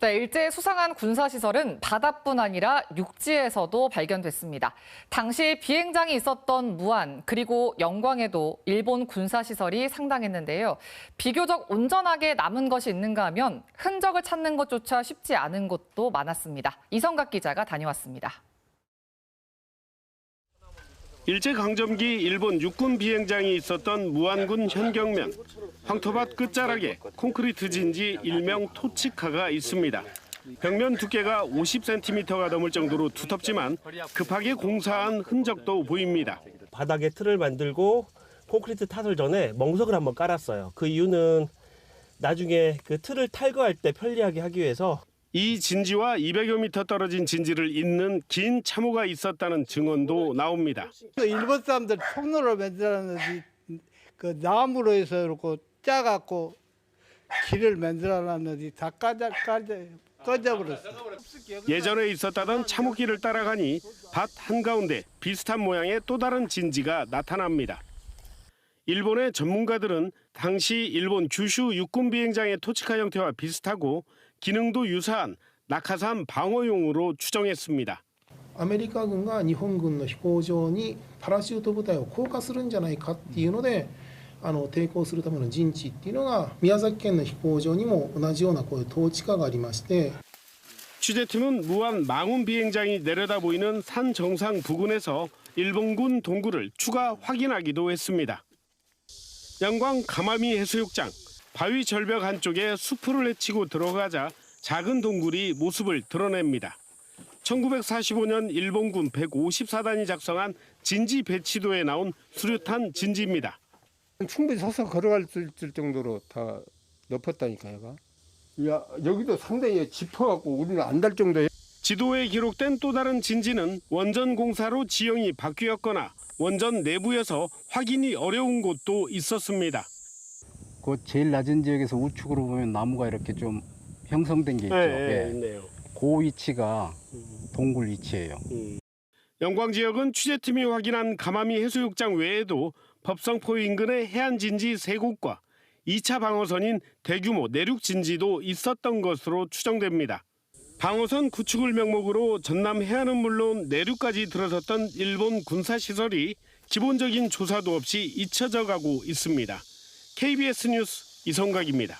네, 일제 수상한 군사시설은 바다뿐 아니라 육지에서도 발견됐습니다. 당시 비행장이 있었던 무안 그리고 영광에도 일본 군사시설이 상당했는데요. 비교적 온전하게 남은 것이 있는가 하면 흔적을 찾는 것조차 쉽지 않은 곳도 많았습니다. 이성각 기자가 다녀왔습니다. 일제강점기 일본 육군 비행장이 있었던 무안군 현경면. 황토밭 끝자락에 콘크리트 진지 일명 토치카가 있습니다. 벽면 두께가 50cm가 넘을 정도로 두텁지만 급하게 공사한 흔적도 보입니다. 바닥에 틀을 만들고 콘크리트 탓을 전에 멍석을 한번 깔았어요. 그 이유는 나중에 그 틀을 탈거할 때 편리하게 하기 위해서. 이 진지와 200여 미터 떨어진 진지를 잇는 긴 참호가 있었다는 증언도 나옵니다. 일본 사람들 통로를 만들었는지 그 나무로 해서 이렇게 짜갖고 길을 만들어놨는지 다 꺼져버렸어요. 예전에 있었다던 참호길을 따라가니 밭 한가운데 비슷한 모양의 또 다른 진지가 나타납니다. 일본의 전문가들은 당시 일본 규슈 육군 비행장의 토치카 형태와 비슷하고 기능도 유사한 낙하산 방어용으로 추정했습니다. アメリカ軍が日本軍の飛行場にパラシュート部隊を降下するんじゃないかっていうので、抵抗するための陣地っていうのが宮崎県の飛行場にも同じようなこういう統治下がありまして。 취재팀은 무안 망운 비행장이 내려다 보이는 산 정상 부근에서 일본군 동굴을 추가 확인하기도 했습니다. 영광 가마미 해수욕장. 바위 절벽 한쪽에 수풀을 헤치고 들어가자 작은 동굴이 모습을 드러냅니다. 1945년 일본군 154단이 작성한 진지 배치도에 나온 수류탄 진지입니다. 충분히 서서 걸어갈 수 있을 정도로 다 높았다니까요. 야, 여기도 상당히 짚어갖고 우리는 안 달 정도예요. 지도에 기록된 또 다른 진지는 원전 공사로 지형이 바뀌었거나 원전 내부여서 확인이 어려운 곳도 있었습니다. 그 제일 낮은 지역에서 우측으로 보면 나무가 이렇게 좀 형성된 게 있죠. 네, 있네요. 그 위치가 동굴 위치예요. 영광 지역은 취재팀이 확인한 가마미 해수욕장 외에도 법성포 인근의 해안 진지 3곳과 2차 방어선인 대규모 내륙 진지도 있었던 것으로 추정됩니다. 방어선 구축을 명목으로 전남 해안은 물론 내륙까지 들어섰던 일본 군사시설이 기본적인 조사도 없이 잊혀져 가고 있습니다. KBS 뉴스 이성각입니다.